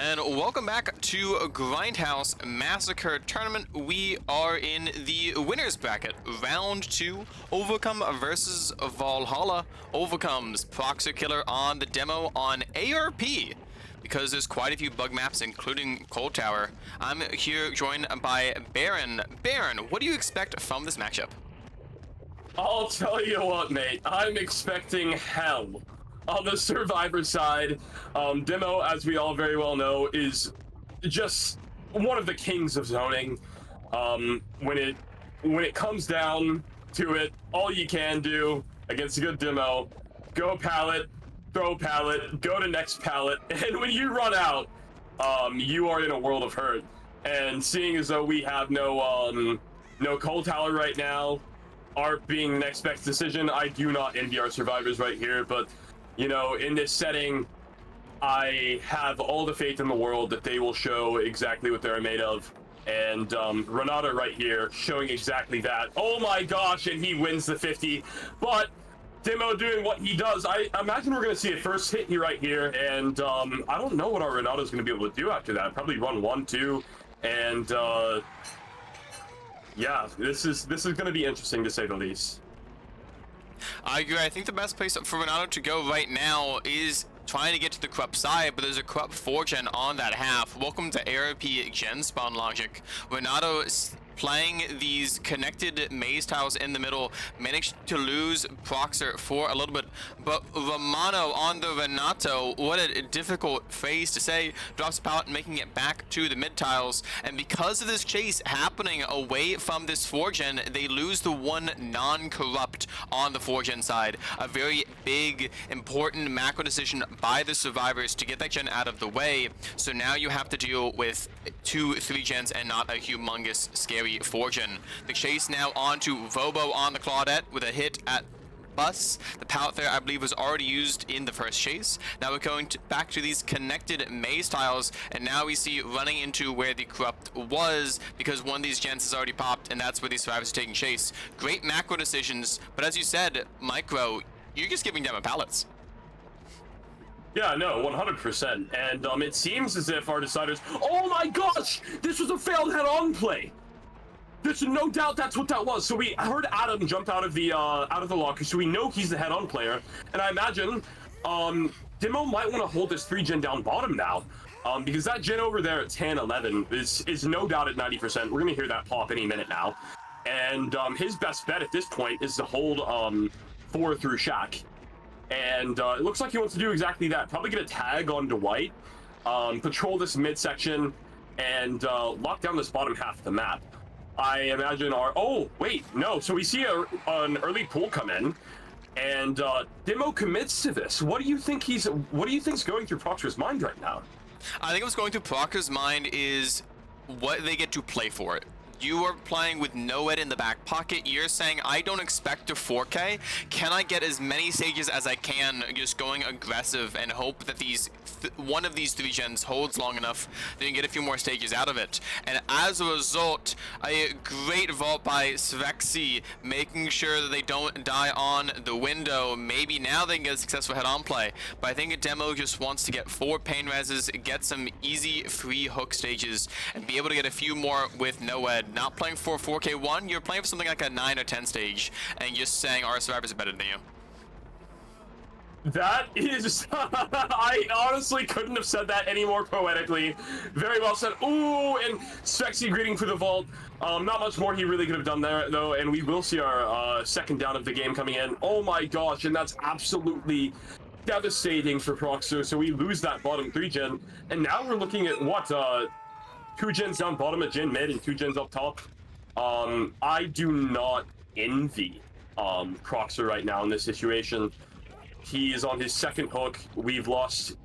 And welcome back to Grindhouse Massacre Tournament. We are in the winners bracket. Round 2, Overcome versus Valhalla. Overcomes Proxer Killer on the demo on ARP, because there's quite a few bug maps, including Cold Tower. I'm here joined by Baron. Baron, what do you expect from this matchup? I'll tell you what, mate. I'm expecting hell. On the Survivor side, Demo, as we all very well know, is just one of the kings of zoning. When it comes down to it, all you can do against a good Demo, go pallet, throw pallet, go to next pallet, and when you run out, you are in a world of hurt. And seeing as though we have no Cold Tower right now, ARP being the next best decision, I do not envy our survivors right here, but you know, in this setting, I have all the faith in the world that they will show exactly what they're made of. And Renato right here showing exactly that. Oh my gosh, and he wins the 50. But Demo doing what he does. I imagine we're going to see a first hit here right here. And I don't know what our Renato's going to be able to do after that. Probably run 1-2. And yeah, this is going to be interesting to say the least. I agree. I think the best place for Renato to go right now is trying to get to the corrupt side, but there's a corrupt 4-gen on that half. Welcome to ARP Gen Spawn logic. Renato playing these connected maze tiles in the middle, managed to lose Proxer for a little bit, but Romano on the Renato, what a difficult phrase to say, drops a pallet, making it back to the mid tiles, and because of this chase happening away from this 4-gen, they lose the one non-corrupt on the 4-gen side. A very big, important macro decision by the survivors to get that gen out of the way, so now you have to deal with 2 3-gens and not a humongous, scary 4-gen. The chase now on to Vobo on the Claudette with a hit at Bus. The pallet there, I believe, was already used in the first chase. Now we're going back to these connected maze tiles, and now we see running into where the corrupt was, because one of these gens has already popped, and that's where these survivors are taking chase. Great macro decisions, but as you said, Micro, you're just giving them a pallets. Yeah, no, 100%. And it seems as if our deciders... Oh my gosh! This was a failed head-on play! There's no doubt that's what that was. So we heard Adam jump out of the locker, so we know he's the head-on player. And I imagine Demo might want to hold this 3-gen down bottom now. Because that gen over there at 10-11 is no doubt at 90%. We're going to hear that pop any minute now. And his best bet at this point is to hold 4 through Shack. And it looks like he wants to do exactly that. Probably get a tag on Dwight, patrol this midsection, and lock down this bottom half of the map. I imagine our... Oh, wait, no. So we see an early pull come in, and Demo commits to this. What do you think think's going through Proxer's mind right now? I think what's going through Proxer's mind is what they get to play for it. You are playing with Noed in the back pocket. You're saying, I don't expect a 4K. Can I get as many stages as I can, just going aggressive, and hope that one of these 3-gens holds long enough that you can get a few more stages out of it? And as a result, a great vault by Svexy, making sure that they don't die on the window. Maybe now they can get a successful head-on play, but I think a Demo just wants to get 4 pain reses, get some easy free hook stages, and be able to get a few more with Noed. Not playing for 4K1, you're playing for something like a 9 or 10 stage, and just saying our survivors are better than you. That is... I honestly couldn't have said that any more poetically. Very well said. Ooh, and Sexy greeting for the vault. Not much more he really could have done there, though, and we will see our second down of the game coming in. Oh my gosh, and that's absolutely devastating for Proxer. So we lose that bottom 3-gen, and now we're looking at what, 2 gens down bottom, a gen mid, and 2 gens up top. I do not envy Proxer right now in this situation. He is on his second hook. We've lost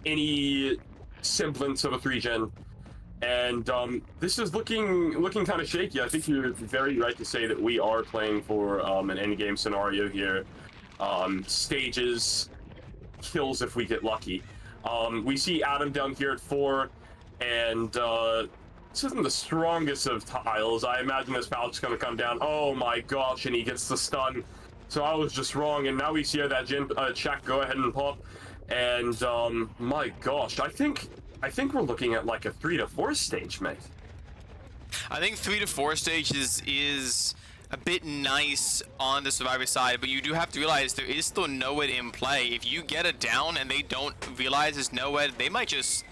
any semblance of a 3-gen, and this is looking kind of shaky. I think you're very right to say that we are playing for an endgame scenario here. Stages, kills if we get lucky. We see Adam down here at 4. And this isn't the strongest of tiles. I imagine this pallet's going to come down. Oh my gosh, and he gets the stun. So I was just wrong, and now we see how that gen check go ahead and pop. And my gosh, I think we're looking at like a 3 to 4 stage, mate. I think 3 to 4 stages is a bit nice on the survivor side, but you do have to realize there is still NOED in play. If you get it down and they don't realize it's NOED, they might just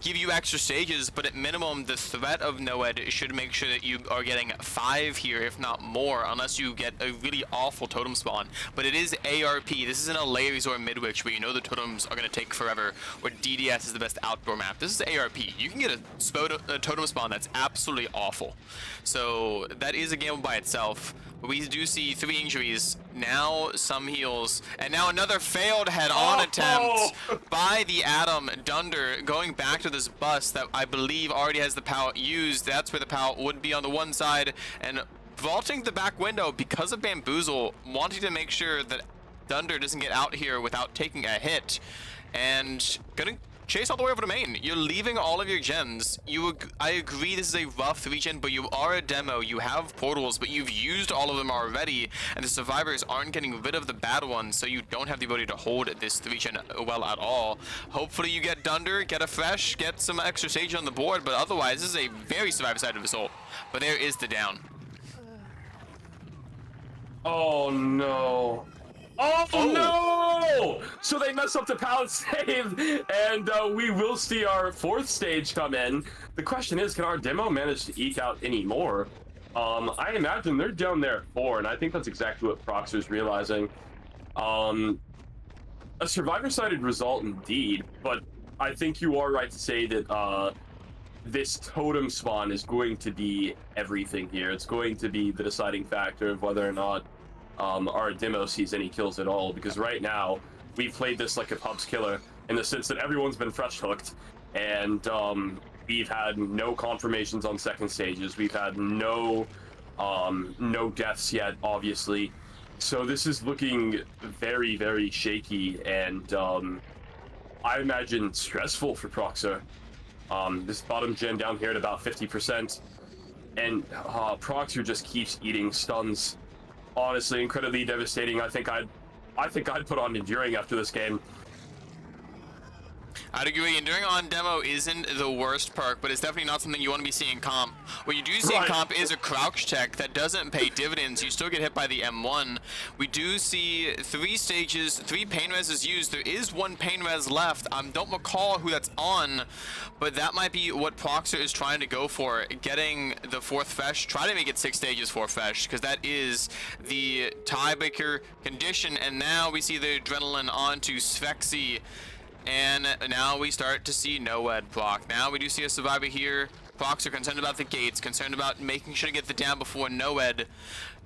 give you extra stages, but at minimum the threat of NOED should make sure that you are getting 5 here, if not more, unless you get a really awful totem spawn. But it is ARP. This isn't a Layers or Midwich where you know the totems are going to take forever, or DDS is the best outdoor map. This is ARP. You can get a totem spawn that's absolutely awful. So that is a gamble by itself. But we do see 3 injuries, now some heals, and now another failed head-on attempt by the Atom. Dunder going back to this bus that I believe already has the POW used. That's where the POW would be on the one side, and vaulting the back window because of Bamboozle, wanting to make sure that Dunder doesn't get out here without taking a hit, and gonna chase all the way over to main. You're leaving all of your gens. I agree this is a rough region, but you are a demo. You have portals, but you've used all of them already, and the survivors aren't getting rid of the bad ones, so you don't have the ability to hold this region well at all. Hopefully you get Dunder, get a fresh, get some extra stage on the board, but otherwise this is a very survivor-sided result. But there is the down. Oh no. Oh no! So they mess up the pound save, and we will see our 4th stage come in. The question is, can our demo manage to eke out any more? I imagine they're down there at 4, and I think that's exactly what Proxer's realizing. A survivor-sided result indeed, but I think you are right to say that this totem spawn is going to be everything here. It's going to be the deciding factor of whether or not our demo sees any kills at all, because right now we've played this like a pubs killer in the sense that everyone's been fresh hooked, and we've had no confirmations on second stages. We've had no deaths yet, obviously, so this is looking very, very shaky, and I imagine stressful for Proxer. This bottom gen down here at about 50%, and Proxer just keeps eating stuns. Honestly, incredibly devastating. I think I'd put on Enduring after this game. I'd agree. Enduring on demo isn't the worst perk, but it's definitely not something you want to be seeing comp. What you do see in comp is a crouch check that doesn't pay dividends. You still get hit by the M1. We do see 3 stages, 3 pain reses used. There is 1 pain res left. Don't recall who that's on, but that might be what Proxer is trying to go for, getting the 4th fesh. Try to make it 6 stages for fesh, because that is the tiebreaker condition. And now we see the adrenaline onto Svexy. And now we start to see NOED block. Now we do see a survivor here. Proxer concerned about the gates, concerned about making sure to get the down before NOED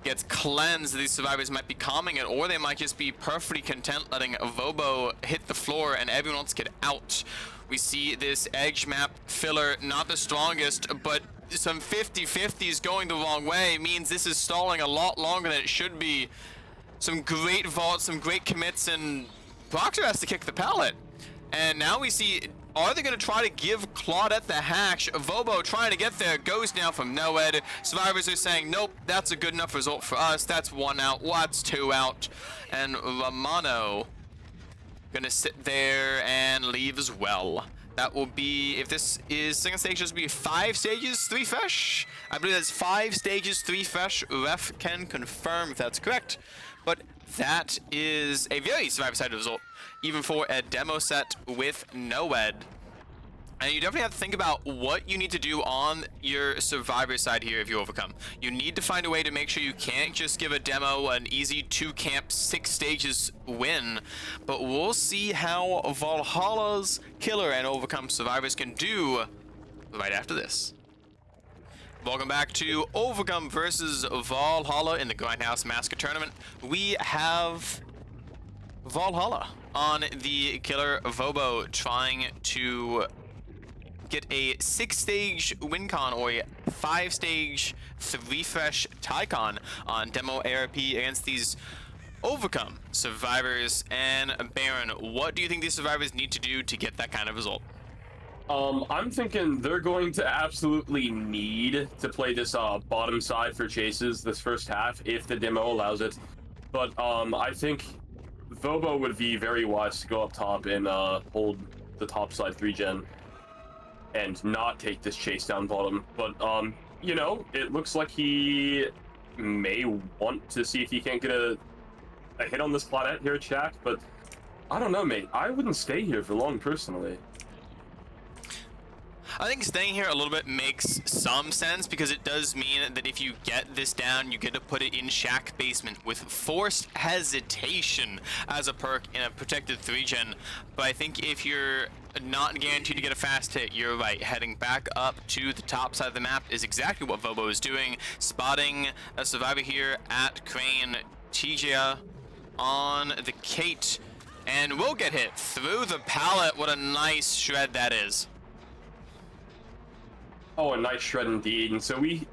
gets cleansed. These survivors might be calming it, or they might just be perfectly content letting Vobo hit the floor and everyone else get out. We see this edge map filler, not the strongest, but some 50-50s going the wrong way means this is stalling a lot longer than it should be. Some great vaults, some great commits, and Proxer has to kick the pallet. And now we see, are they going to try to give Claudette the hash? Vobo trying to get there, goes down from NOED. Survivors are saying, nope, that's a good enough result for us. That's 1 out, what's 2 out. And Romano going to sit there and leave as well. That will be, if this is second stage, this will be 5 stages, 3 fesh. I believe that's 5 stages, 3 fesh. Ref can confirm if that's correct. But that is a very survivor-sided result, even for a demo set with NOED. And you definitely have to think about what you need to do on your survivor side here if you overcome. You need to find a way to make sure you can't just give a demo an easy 2 camp 6 stages win. But we'll see how Valhalla's killer and overcome survivors can do right after this. Welcome back to Overcome versus Valhalla in the Grindhouse Massacre tournament. We have Valhalla on the killer Vobo trying to get a 6-stage win con or a 5-stage 3-fesh tie con on demo ARP against these Overcome survivors. And Baron, what do you think these survivors need to do to get that kind of result? I'm thinking they're going to absolutely need to play this bottom side for chases this first half if the demo allows it. But I think Vobo would be very wise to go up top and hold the top side 3-gen and not take this chase down bottom. But, you know, it looks like he may want to see if he can't get a hit on this planet here at Shack, but I don't know, mate. I wouldn't stay here for long, personally. I think staying here a little bit makes some sense because it does mean that if you get this down, you get to put it in Shack Basement with Forced Hesitation as a perk in a protected 3-gen. But I think if you're not guaranteed to get a fast hit, you're right. Heading back up to the top side of the map is exactly what Vobo is doing. Spotting a survivor here at Crane. TJ on the Kate. And will get hit through the pallet. What a nice shred that is. Oh, a nice shred indeed. And so we,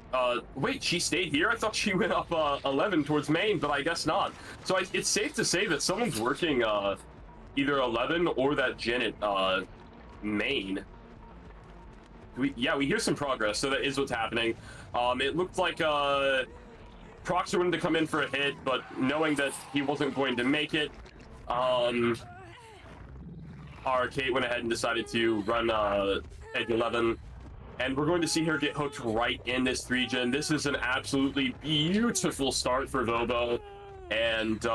wait, she stayed here? I thought she went up 11 towards main, but I guess not. So it's safe to say that someone's working either 11 or that gen at main. We hear some progress, so that is what's happening. It looked like Proxer wanted to come in for a hit, but knowing that he wasn't going to make it, our Kate went ahead and decided to run Edge 11. And we're going to see her get hooked right in this 3-gen. This is an absolutely beautiful start for Vobo. And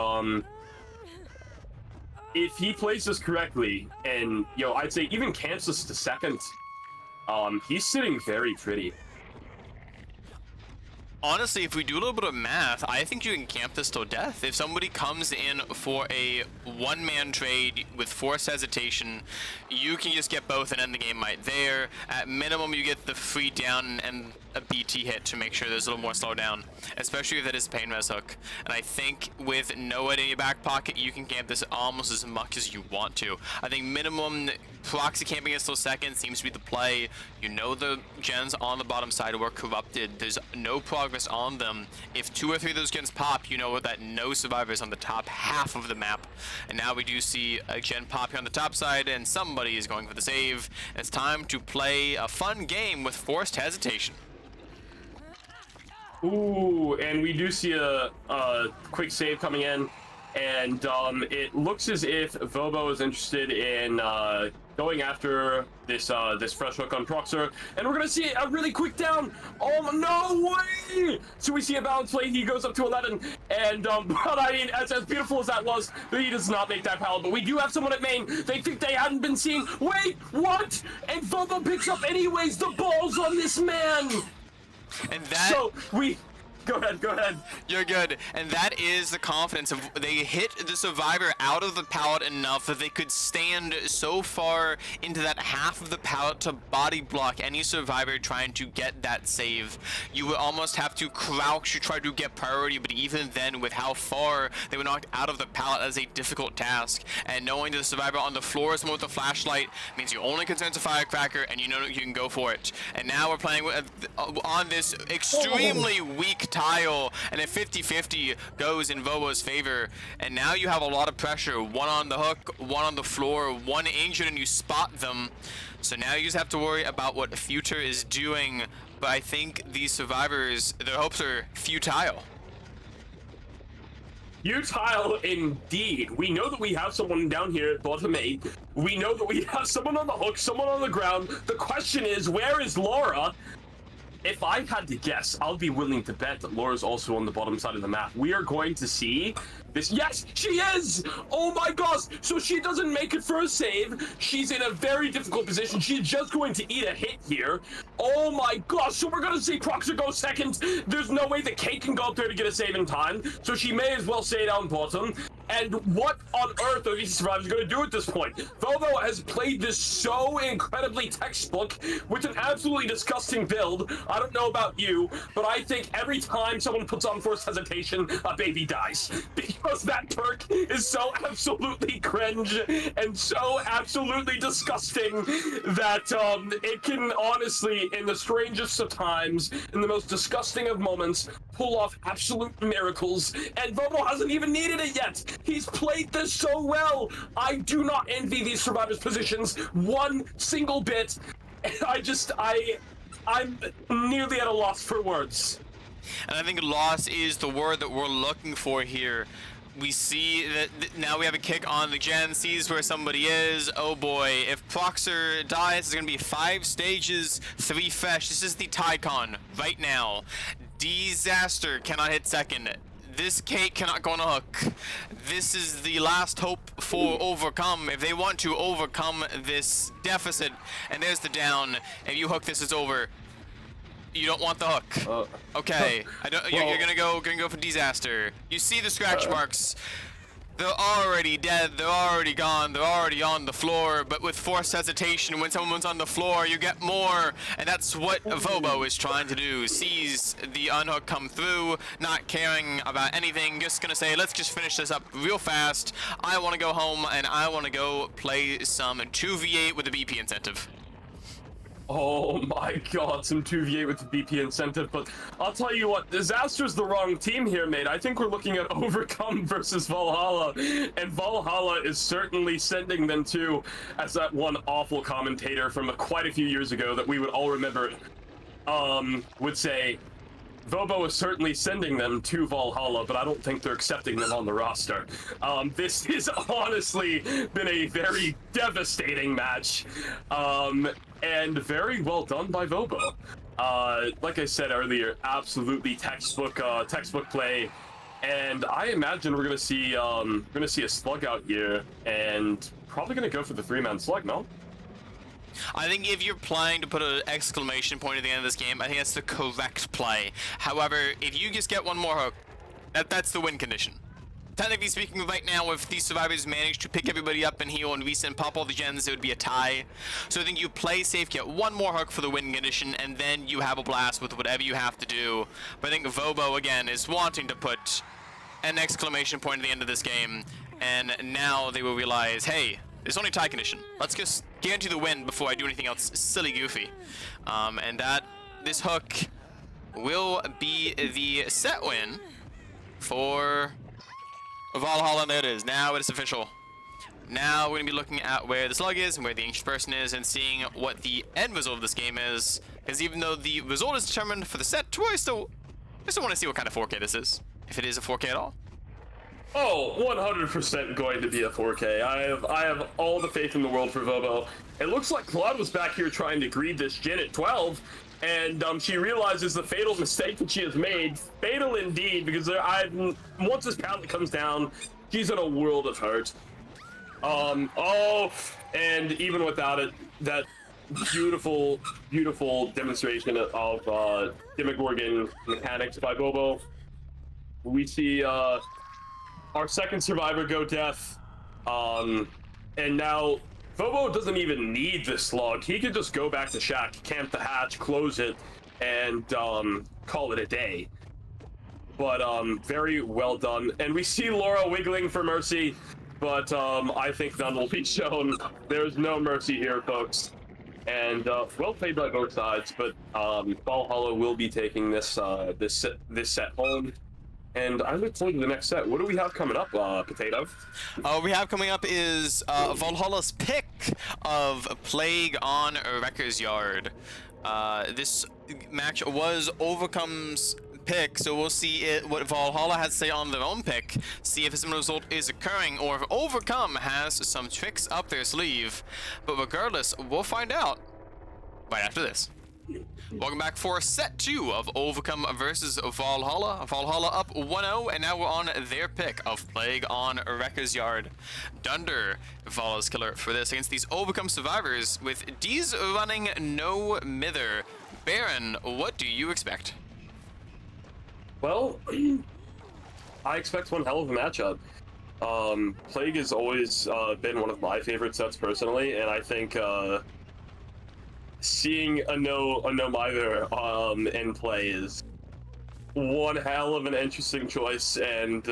if he plays this correctly, and I'd say even camps this to second, he's sitting very pretty. Honestly, if we do a little bit of math, I think you can camp this till death. If somebody comes in for a one-man trade with Forced Hesitation, you can just get both and end the game right there. At minimum, you get the free down and a BT hit to make sure there's a little more slowdown, especially if that is Pain Res hook. And I think with Noah in your back pocket, you can camp this almost as much as you want to. I think minimum proxy camping is still second, seems to be the play. You know the gens on the bottom side were corrupted. There's no progress on them. If 2 or 3 of those gens pop, you know that no survivors on the top half of the map. And now we do see a gen pop here on the top side, and somebody is going for the save. It's time to play a fun game with Forced Hesitation. Ooh, and we do see a quick save coming in, and it looks as if Vobo is interested in going after this this fresh hook on Proxer, and we're gonna see a really quick down. Oh no way! So we see a balance play. He goes up to 11, and but I mean, as beautiful as that was, he does not make that pallet. But we do have someone at main. They think they hadn't been seen. Wait, what? And Vobo picks up anyways. The balls on this man. And that... So we... Go ahead. You're good. And that is the confidence of they hit the survivor out of the pallet enough that they could stand so far into that half of the pallet to body block any survivor trying to get that save. You would almost have to crouch to try to get priority, but even then, with how far they were knocked out of the pallet, as a difficult task. And knowing that the survivor on the floor is someone with a flashlight means your only concern is a firecracker, and you know that you can go for it. And now we're playing with, on this extremely weak tile, and a 50-50 goes in Vobo's favor, and now you have a lot of pressure. One on the hook, one on the floor, one injured, and you spot them. So now you just have to worry about what Future is doing, but I think these survivors, their hopes are futile. Futile indeed. We know that we have someone down here at bottom 8. We know that we have someone on the hook, someone on the ground. The question is, where is Laura? If I had to guess, I'll be willing to bet that Laura's also on the bottom side of the map. We are going to see this. Yes, she is! Oh my gosh! So she doesn't make it for a save. She's in a very difficult position. She's just going to eat a hit here. Oh my gosh! So we're going to see Proxer go second. There's no way that Kate can go up there to get a save in time. So she may as well stay down bottom. And what on earth are these survivors going to do at this point? Vobo has played this so incredibly textbook with an absolutely disgusting build. I don't know about you, but I think every time someone puts on Forced Hesitation, a baby dies. Because that perk is so absolutely cringe and so absolutely disgusting that it can honestly, in the strangest of times, in the most disgusting of moments, pull off absolute miracles. And Vobo hasn't even needed it yet. He's played this so well. I do not envy these survivors' positions one single bit. I'm nearly at a loss for words. And I think loss is the word that we're looking for here. We see that now we have a kick on the gen, sees where somebody is. Oh boy, if Proxer dies, it's gonna be 5 stages, 3 fresh. This is the Tycon right now. Disaster cannot hit second. This Kate cannot go on a hook. This is the last hope for Overcome. If they want to overcome this deficit, and there's the down. If you hook this, it's over. You don't want the hook. Okay, I don't. You're gonna go for disaster. You see the scratch marks. They're already dead. They're already gone. They're already on the floor. But with forced hesitation, when someone's on the floor, you get more, and that's what Vobo is trying to do. Sees the unhook come through, not caring about anything. Just gonna say, let's just finish this up real fast. I want to go home, and I want to go play some 2v8 with a BP incentive. Oh my god, some 2v8 with the BP incentive, but I'll tell you what, Disaster's the wrong team here, mate. I think we're looking at Overcome versus Valhalla, and Valhalla is certainly sending them to, as that one awful commentator from quite a few years ago that we would all remember, would say, Vobo is certainly sending them to Valhalla, but I don't think they're accepting them on the roster. This has honestly been a very devastating match, and very well done by Vobo. Like I said earlier, absolutely textbook play, and I imagine we're gonna see a slug out here, and probably gonna go for the 3-man slug, no? I think if you're planning to put an exclamation point at the end of this game, I think that's the correct play. However, if you just get one more hook, that's the win condition. Technically speaking, right now, if these survivors manage to pick everybody up and heal and reset and pop all the gens, it would be a tie. So I think you play safe, get one more hook for the win condition, and then you have a blast with whatever you have to do. But I think Vobo, again, is wanting to put an exclamation point at the end of this game, and now they will realize, hey, it's only tie condition. Let's just guarantee the win before I do anything else silly goofy. And this hook will be the set win for Valhalla, and there it is. Now it is official. Now we're going to be looking at where the slug is and where the ancient person is and seeing what the end result of this game is. Because even though the result is determined for the set, I still want to see what kind of 4K this is. If it is a 4K at all. Oh, 100% going to be a 4K. I have all the faith in the world for Vobo. It looks like Claude was back here trying to greed this Jin at 12, and she realizes the fatal mistake that she has made. Fatal indeed, because once this pallet comes down, she's in a world of hurt. And even without it, that beautiful, beautiful demonstration of Demogorgon mechanics by Vobo. We see our second survivor go death, and now Vobo doesn't even need this slug. He could just go back to Shack, camp the hatch, close it, and call it a day. But very well done. And we see Laura wiggling for mercy, but I think none will be shown. There's no mercy here, folks. And well played by both sides, but Valhalla will be taking this set home. And I look forward to the next set. What do we have coming up, Potato? We have coming up is Valhalla's pick of Plague on Wrecker's Yard. This match was Overcome's pick, so we'll see what Valhalla has to say on their own pick, see if a similar result is occurring, or if Overcome has some tricks up their sleeve. But regardless, we'll find out right after this. Welcome back for set 2 of Overcome versus Valhalla. Valhalla up 1-0, and now we're on their pick of Plague on Wrecker's Yard. Dunder, Valhalla's killer for this against these Overcome survivors, with D's running no mither. Baron, what do you expect? Well, I expect one hell of a matchup. Plague has always been one of my favorite sets personally, and I think seeing a no mither in play is one hell of an interesting choice, and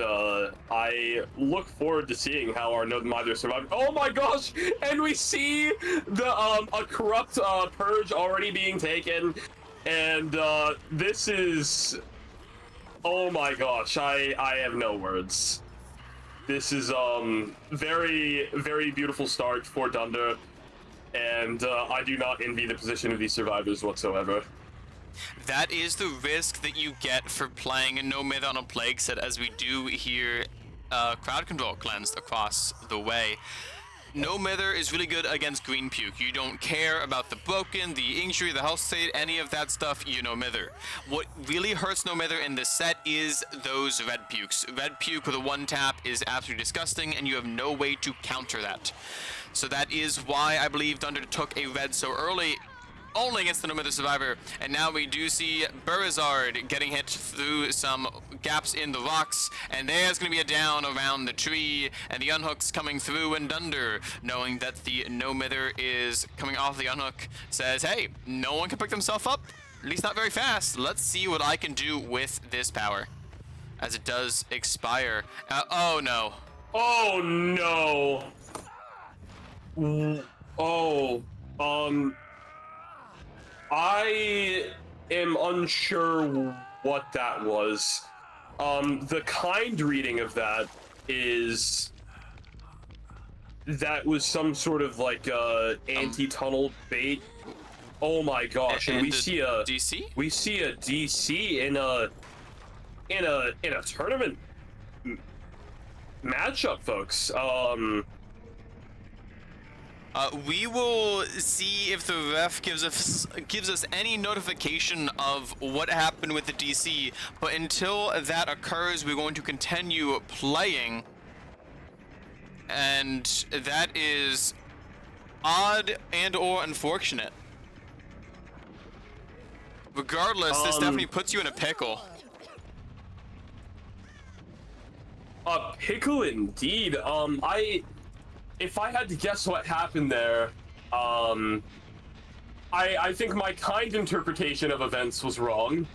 I look forward to seeing how our no mither survives. Oh my gosh! And we see the a corrupt purge already being taken, and this is, oh my gosh! I have no words. This is very, very beautiful start for Dunder. And I do not envy the position of these survivors whatsoever. That is the risk that you get for playing a no myth on a plague set, as we do here crowd control cleansed across the way. No Mither is really good against green puke. You don't care about the broken, the injury, the health state, any of that stuff, you No Mither. What really hurts No Mither in this set is those red pukes. Red puke with a one tap is absolutely disgusting, and you have no way to counter that. So that is why I believe Thunder took a red so early, only against the No Mither survivor. And now we do see Burizard getting hit through some gaps in the rocks, and there's going to be a down around the tree, and the unhook's coming through, and Dunder, knowing that the No Mither is coming off the unhook, says, hey, no one can pick themselves up, at least not very fast. Let's see what I can do with this power, as it does expire. Oh no. Oh no. Oh, I am unsure what that was. The kind reading of that is that was some sort of like anti-tunnel bait. Oh my gosh! And we see a DC. We see a DC in a tournament matchup, folks. We will see if the ref gives us any notification of what happened with the DC, but until that occurs, we're going to continue playing, and that is odd and or unfortunate. Regardless, this definitely puts you in a pickle. A pickle indeed. If I had to guess what happened there, I think my kind interpretation of events was wrong.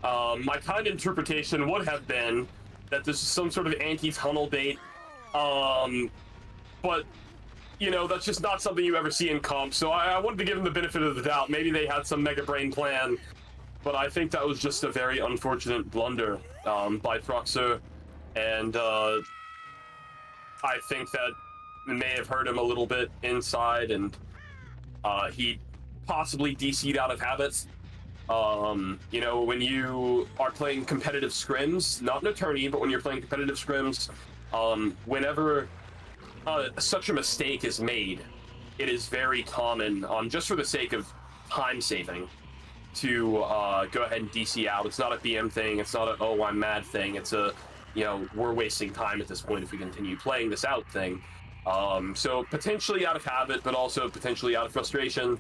My kind interpretation would have been that this is some sort of anti-tunnel bait, but, you know, that's just not something you ever see in comp, so I wanted to give them the benefit of the doubt. Maybe they had some mega brain plan, but I think that was just a very unfortunate blunder by Throxer, and I think that may have hurt him a little bit inside, and he possibly DC'd out of habit. You know, when you are playing competitive scrims, not an attorney, but when you're playing competitive scrims, whenever such a mistake is made, it is very common, just for the sake of time saving, to go ahead and DC out. It's not a BM thing, it's not a, oh, I'm mad thing, it's a, you know, we're wasting time at this point if we continue playing this out thing. So potentially out of habit, but also potentially out of frustration.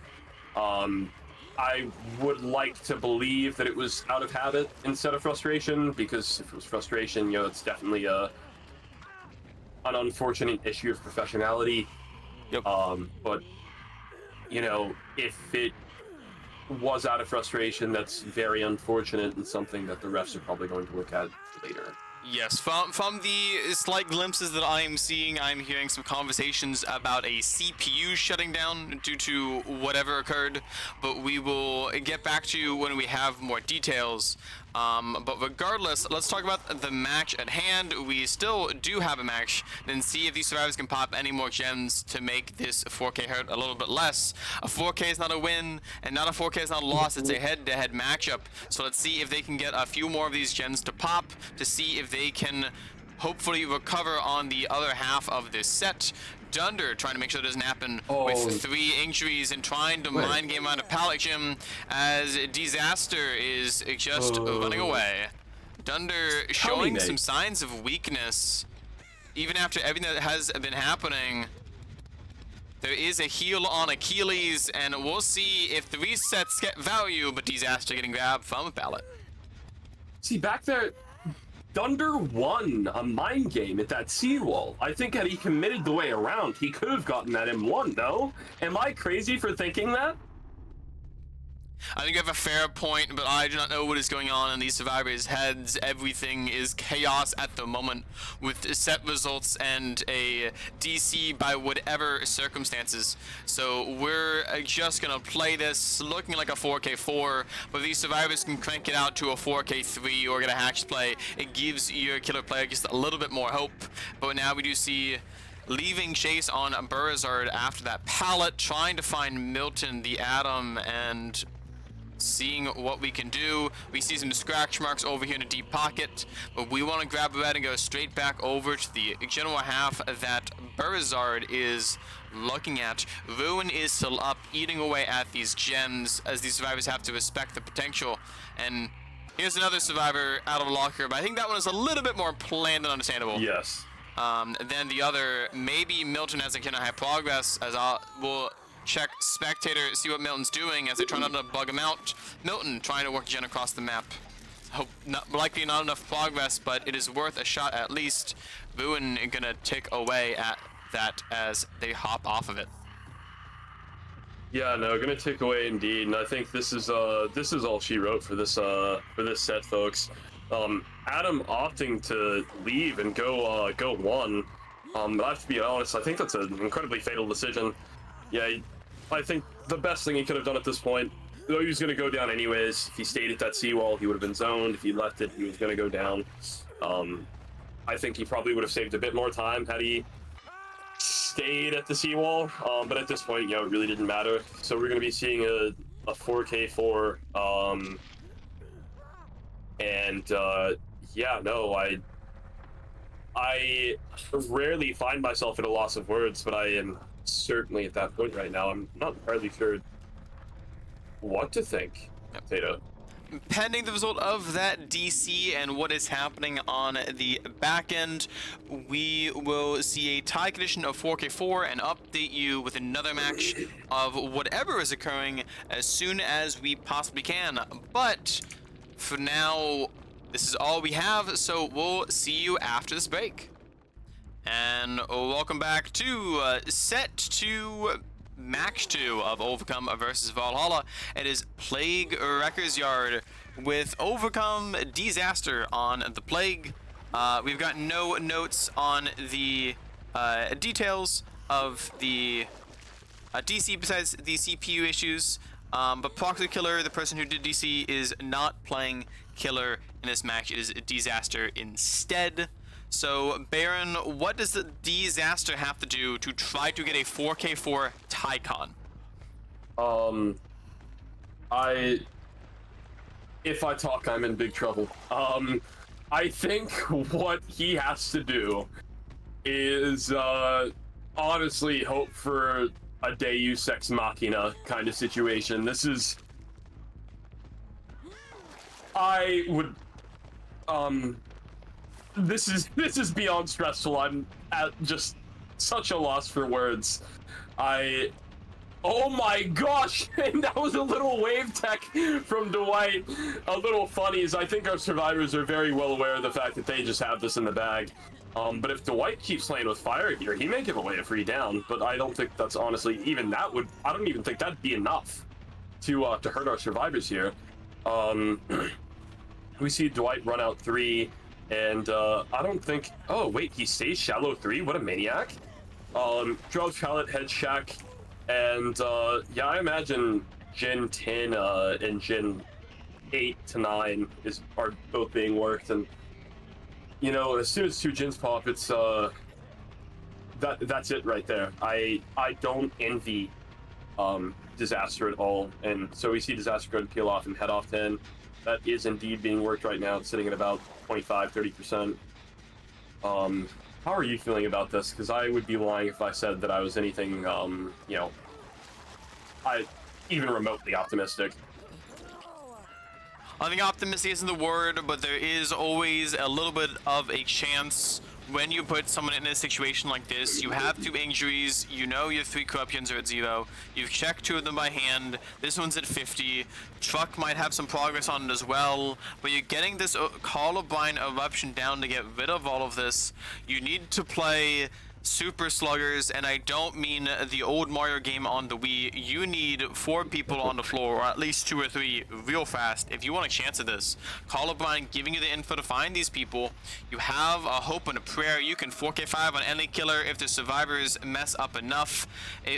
I would like to believe that it was out of habit instead of frustration, because if it was frustration, you know, it's definitely an unfortunate issue of professionality. Yep. But, you know, if it was out of frustration, that's very unfortunate and something that the refs are probably going to look at later. Yes, from the slight glimpses that I am seeing, I'm hearing some conversations about a CPU shutting down due to whatever occurred, but we will get back to you when we have more details. But regardless, let's talk about the match at hand. We still do have a match, then see if these survivors can pop any more gems to make this 4K hurt a little bit less. A 4K is not a win, and not a 4K is not a loss. It's a head-to-head matchup. So let's see if they can get a few more of these gems to pop, to see if they can hopefully recover on the other half of this set. Dunder trying to make sure that doesn't happen with 3 injuries and trying to mind game out of Pallet Gym as Disaster is just running away. Dunder showing some signs of weakness. Even after everything that has been happening, there is a heal on Achilles, and we'll see if the resets get value, but Disaster getting grabbed from a pallet. See, back there, Dunder won a mind game at that seawall. I think had he committed the way around, he could have gotten that M1, no? Am I crazy for thinking that? I think you have a fair point, but I do not know what is going on in these survivors' heads. Everything is chaos at the moment with set results and a DC by whatever circumstances. So we're just gonna play this looking like a 4K4, but these survivors can crank it out to a 4K3 or get a hatch play. It gives your killer player just a little bit more hope. But now we do see leaving chase on Burizard after that pallet, trying to find Milton the Atom, and seeing what we can do. We see some scratch marks over here in a deep pocket, but we want to grab a red and go straight back over to the general half that Burzard is looking at. Ruin is still up, eating away at these gems, as these survivors have to respect the potential. And here's another survivor out of a locker, but I think that one is a little bit more planned and understandable. Yes. Then the other, maybe Milton has a kind of high progress, as we'll check spectator, see what Milton's doing as they try not to bug him out. Milton trying to work Gen across the map. Likely not enough progress, but it is worth a shot at least. Ruin gonna tick away at that as they hop off of it. Yeah, no, gonna tick away indeed, and I think this is all she wrote for this set, folks. Adam opting to leave and go one. I have to be honest, I think that's an incredibly fatal decision. Yeah, I think the best thing he could have done at this point, though he was going to go down anyways, if he stayed at that seawall, he would have been zoned. If he left it, he was going to go down. I think he probably would have saved a bit more time had he stayed at the seawall, but at this point, you know, it really didn't matter. So we're going to be seeing a 4K4, yeah, no, I rarely find myself at a loss of words, but I am certainly at that point right now. I'm not entirely sure what to think. Yep. Tato. Pending the result of that DC and what is happening on the back end, we will see a tie condition of 4K4 and update you with another match of whatever is occurring as soon as we possibly can. But for now, this is all we have, so we'll see you after this break. And welcome back to set 2, match 2 of Overcome versus Valhalla. It is Plague Wrecker's Yard with Overcome Disaster on the Plague. We've got no notes on the details of the DC besides the CPU issues, but Proxy Killer, the person who did DC, is not playing Killer in this match. It is Disaster instead. So, Baron, what does the Disaster have to do to try to get a 4K4 Tycon? If I talk, I'm in big trouble. I think what he has to do is, honestly hope for a Deus Ex Machina kind of situation. This is... I would... This is beyond stressful. I'm at just such a loss for words. Oh my gosh! And that was a little wave tech from Dwight. A little funny, as I think our survivors are very well aware of the fact that they just have this in the bag. But if Dwight keeps playing with fire here, he may give away a free down. But I don't think that's honestly even that would. I don't even think that'd be enough to hurt our survivors here. We see Dwight run out 3. And I don't think... Oh, wait, he stays shallow 3? What a maniac. Draws pallet, head shack, and yeah, I imagine Gen 10 and Gen 8 to 9 are both being worked, and you know, as soon as 2 gens pop, it's that's it right there. I don't envy Disaster at all, and so we see Disaster go to peel off and head off 10. That is indeed being worked right now. It's sitting at about 25-30%. How are you feeling about this? Because I would be lying if I said that I was anything, you know, even remotely optimistic. I think optimistic isn't the word, but there is always a little bit of a chance when you put someone in a situation like this. You have 2 injuries, you know your 3 corruptions are at 0, you've checked 2 of them by hand, this one's at 50, Truck might have some progress on it as well, but you're getting this Columbine eruption down to get rid of all of this. You need to play Super Sluggers, and I don't mean the old Mario game on the Wii. You need 4 people on the floor, or at least 2 or 3 real fast if you want a chance at this. Columbine giving you the info to find these people. You have a hope and a prayer. You can 4K5 on any killer if the survivors mess up enough,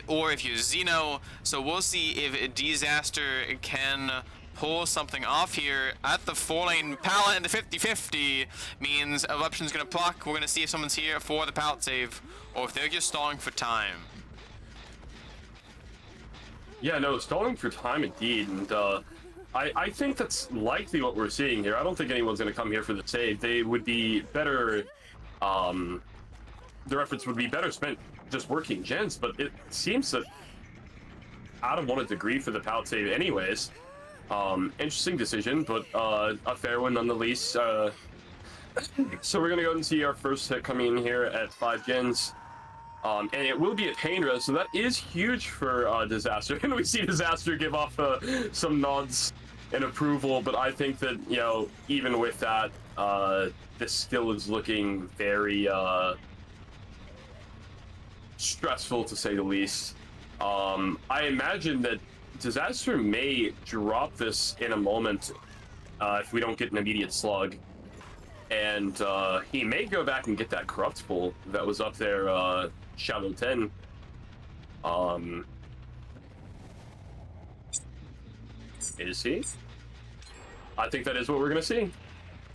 or if you're Xeno. So we'll see if Disaster can pull something off here at the 4-lane pallet, and the 50-50 means Eruption's gonna proc. We're gonna see if someone's here for the pallet save, or if they're just stalling for time. Yeah, no, stalling for time indeed, and I think that's likely what we're seeing here. I don't think anyone's going to come here for the save. They would be better, their efforts would be better spent just working gens, but it seems that Adam wanted to agree for the pallet save anyways. Interesting decision, but a fair one nonetheless. So we're going to go and see our first hit coming in here at 5 gens. And it will be a pain res, so that is huge for Disaster. And we see Disaster give off some nods and approval, but I think that, you know, even with that, this still is looking very stressful, to say the least. I imagine that Disaster may drop this in a moment if we don't get an immediate slug. And he may go back and get that corrupt pull that was up there, Shadow 10. Is he? I think that is what we're gonna see.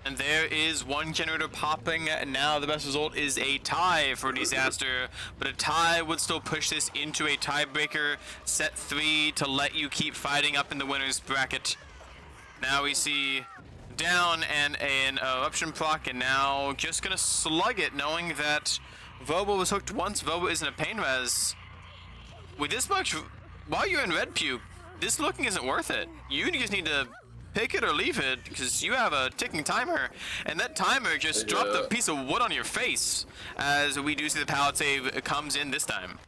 And there is one generator popping. Now the best result is a tie for Disaster, but a tie would still push this into a tiebreaker. Set 3 to let you keep fighting up in the winner's bracket. Now we see down and an eruption proc, and now just gonna slug it, knowing that Vobo was hooked once. Vobo isn't a pain res. With this much, while you're in red puke, this looking isn't worth it. You just need to pick it or leave it, because you have a ticking timer, and that timer just dropped a piece of wood on your face, as we do see the pallet save comes in this time.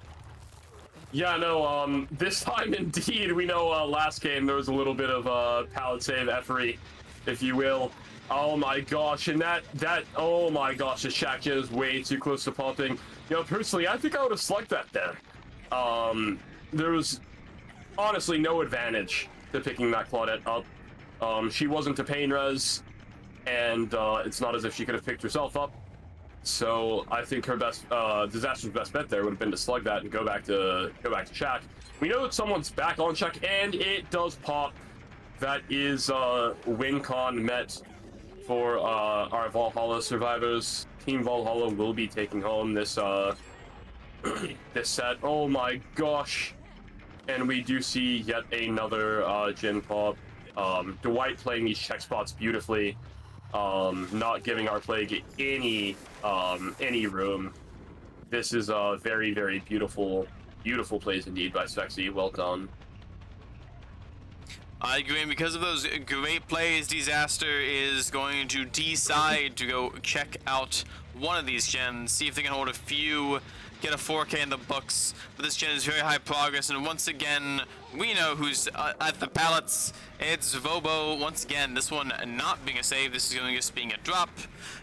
Yeah, no, this time indeed, we know last game there was a little bit of pallet save effery, if you will. Oh my gosh, and that, oh my gosh, the Shack Jet is way too close to popping. You know, personally, I think I would have slugged that there. There was honestly no advantage to picking that Claudette up. She wasn't a pain res, and it's not as if she could have picked herself up. So I think her best, Disaster's best bet there would have been to slug that and go back to Shack. We know that someone's back on Shack, and it does pop. That is win con met for our Valhalla survivors. Team Valhalla will be taking home this this set. Oh my gosh! And we do see yet another gen pop. Dwight playing these check spots beautifully, not giving our Plague any room. This is a very, very beautiful plays indeed by Spexy. Well done. I agree, and because of those great plays, Disaster is going to decide to go check out one of these gens, see if they can hold a few, get a 4K in the books. But this gen is very high progress, and once again, we know who's at the pallets. It's Vobo. Once again, this one not being a save, this is going to just being a drop,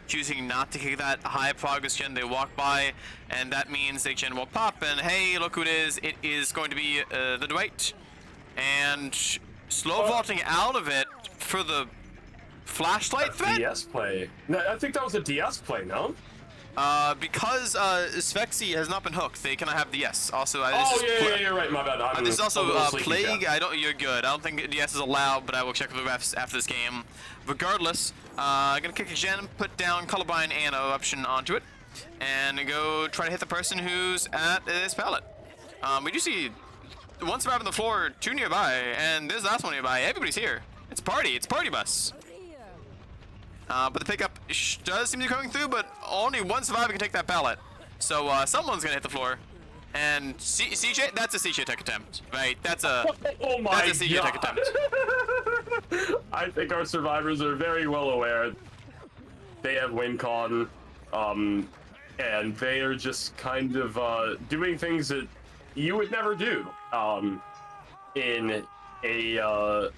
choosing not to kick that high progress gen they walk by, and that means the gen will pop, and hey, look who it is. It is going to be the Dwight, and slow vaulting out of it for the flashlight threat? DS play. No, I think that was a DS play, no? Because Spexy has not been hooked, they cannot have DS. Also, yeah, you're right. My bad. this is also Plague. You're good. I don't think DS is allowed, but I will check with the refs after this game. Regardless, gonna kick a gen, put down Colorblind and Eruption onto it, and go try to hit the person who's at this pallet. We do see one survivor on the floor, 2 nearby, and there's the last one nearby. Everybody's here. It's party. It's party bus. But the pickup does seem to be coming through, but only one survivor can take that pallet. So someone's gonna hit the floor. And CJ, that's a CJ tech attempt, right? That's a that's a CJ tech attempt. I think our survivors are very well aware. They have win con, and they are just kind of doing things that you would never do in a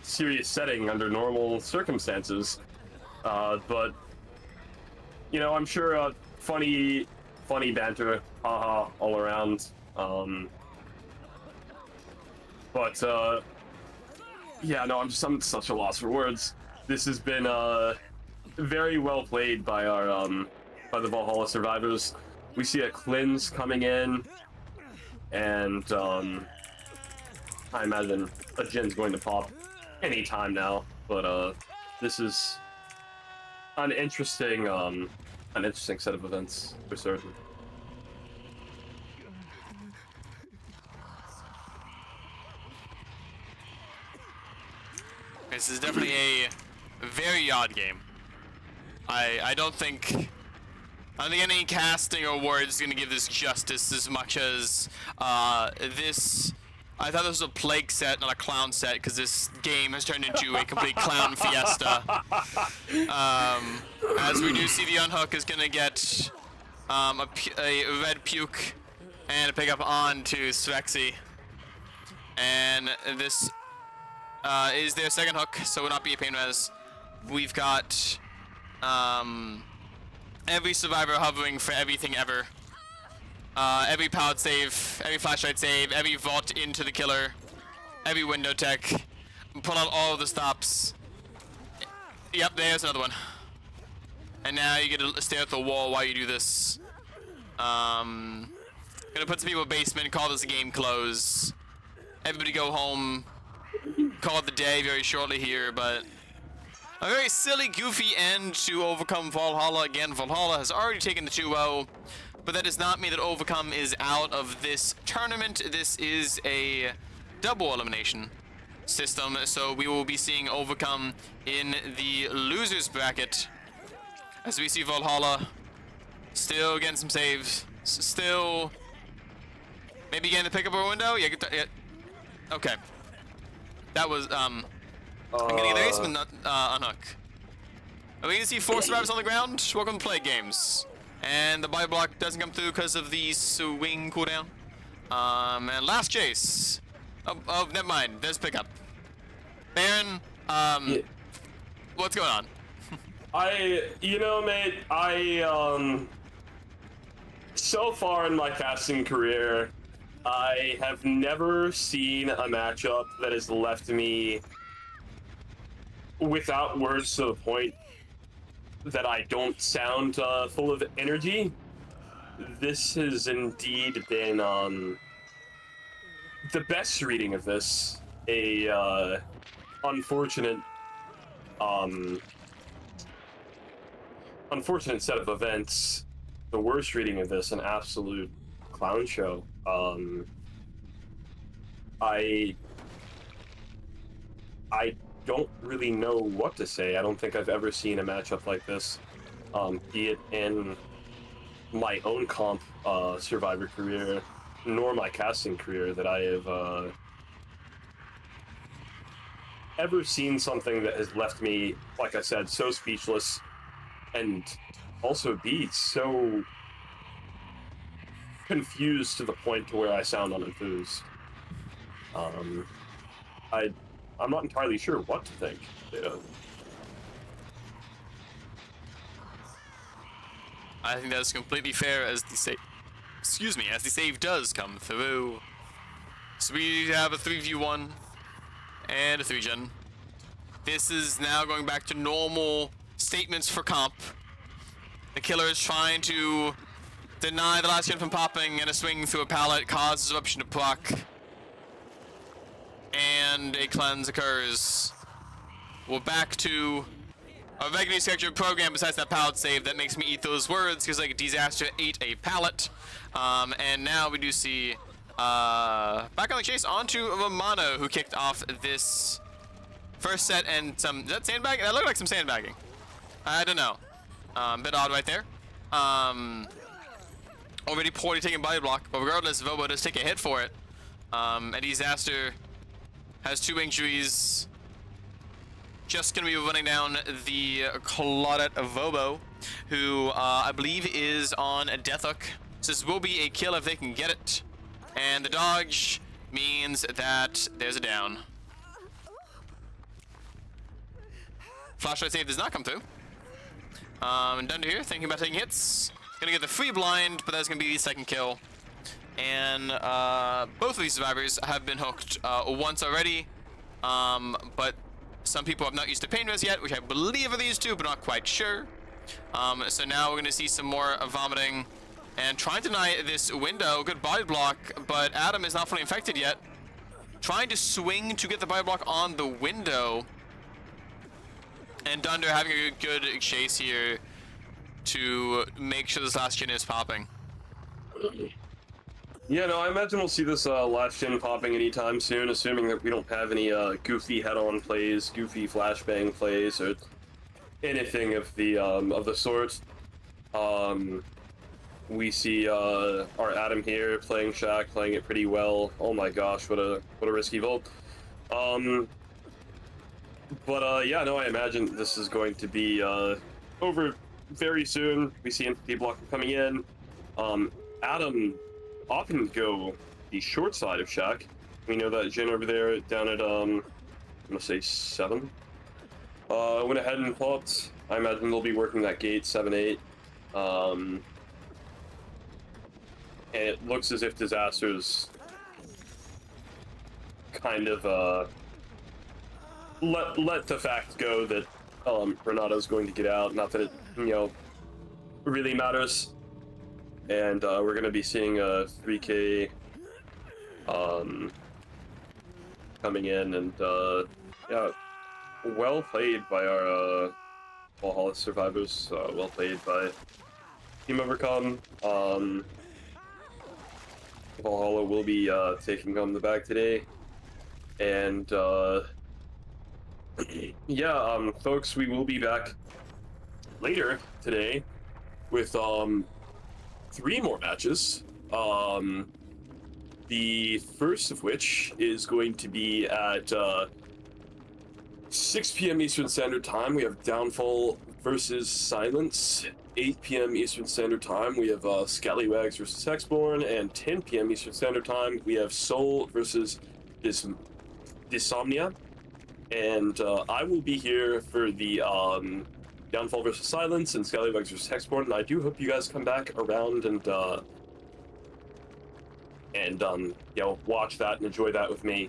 serious setting under normal circumstances. But you know, I'm sure funny banter, haha, all around. But yeah, no, I'm such a loss for words. This has been very well played by our by the Valhalla survivors. We see a cleanse coming in, and I imagine a gen's going to pop any time now. But this is an interesting set of events for certain. This is definitely a very odd game. I don't think any casting or words is gonna give this justice as much as this. I thought this was a plague set, not a clown set, because this game has turned into a complete clown fiesta. As we do see the unhook is gonna get a red puke and a pickup on to Svexy. And this is their second hook, so will not be a pain res. We've got every survivor hovering for everything ever. Every powered save, every flashlight save, every vault into the killer, every window tech. Pull out all of the stops. Yep, there's another one. And now you get to stare at the wall while you do this. Gonna put some people in the basement, call this a game close. Everybody go home. Call it the day very shortly here, but a very silly, goofy end to Overcome Valhalla. Again, Valhalla has already taken the 2-0, but that does not mean that Overcome is out of this tournament. This is a double elimination system, so we will be seeing Overcome in the losers bracket. As we see Valhalla still getting some saves, still maybe getting the pickup or window. Yeah, okay. That was I'm getting the ace, but not unhook. Are we gonna see 4 survivors on the ground? Welcome to Plague Games. And the buy block doesn't come through because of the swing cooldown. And last chase. Oh, never mind. There's pickup. Baron, Yeah. what's going on? Mate, so far in my casting career, I have never seen a matchup that has left me without words to the point that I don't sound full of energy. This has indeed been the best reading of this. A unfortunate set of events. The worst reading of this, an absolute clown show. I don't really know what to say. I don't think I've ever seen a matchup like this, be it in my own comp Survivor career, nor my casting career, that I have ever seen something that has left me, like I said, so speechless, and also be so confused to the point to where I sound unenthused. I'm not entirely sure what to think. I think that's completely fair as the save. Excuse me, as the save does come through. So we have a 3v1 and a 3-gen. This is now going back to normal statements for comp. The killer is trying to deny the last gen from popping, and a swing through a pallet causes eruption to proc. And a cleanse occurs. We're back to a regularly scheduled program besides that pallet save that makes me eat those words, because like Disaster ate a pallet. And now we do see back on the chase onto Romano, who kicked off this first set, and some, is that sandbagging? That looked like some sandbagging. I don't know. Bit odd right there. Already poorly taken body block, but regardless, Vobo does take a hit for it. And Disaster has 2 injuries. Just gonna be running down the Claudette Vobo, who I believe is on a death hook. So this will be a kill if they can get it. And the dodge means that there's a down. Flashlight save does not come through. And down to here, thinking about taking hits. Gonna get the free blind, but that's gonna be the second kill. And both of these survivors have been hooked once already. But some people have not used the pain res yet, which I believe are these two, but not quite sure. So now we're gonna see some more vomiting and trying to deny this window. Good body block, but Adam is not fully infected yet. Trying to swing to get the body block on the window. And Dunder having a good chase here to make sure this last gen is popping. Yeah, no, I imagine we'll see this last gen popping anytime soon, assuming that we don't have any goofy head-on plays, goofy flashbang plays, or anything of the sort. Um, we see our Adam here playing Shaq, playing it pretty well. Oh my gosh, what a risky vault. Um, yeah, no, I imagine this is going to be over very soon. We see Entity Blocker coming in. Adam often go the short side of Shaq. We know that Jin over there down at I'm gonna say 7. Went ahead and popped. I imagine they'll be working that gate 7-8. And it looks as if Disaster's kind of let the fact go that Renato's going to get out. Not that it really matters. And we're gonna be seeing a 3K coming in, and yeah, well played by our Valhalla survivors. Well played by Team Overcome. Valhalla will be taking home the bag today, and yeah, folks, we will be back later today with 3 more matches. The first of which is going to be at 6 p.m. Eastern Standard Time. We have Downfall versus Silence. 8 p.m. Eastern Standard Time, we have Scallywags versus Hexborn, and 10 p.m. Eastern Standard Time, we have Soul versus Dysomnia. And I will be here for the Downfall versus Silence and Scallywags versus Hexborn, and I do hope you guys come back around and watch that and enjoy that with me.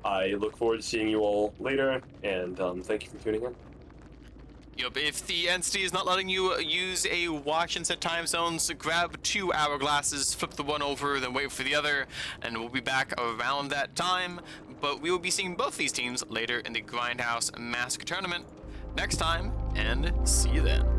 I look forward to seeing you all later, and thank you for tuning in. Yup, if the entity is not letting you use a watch and set time zones, grab 2 hourglasses, flip the one over, then wait for the other, and we'll be back around that time. But we will be seeing both these teams later in the Grindhouse Massacre tournament next time, and see you then.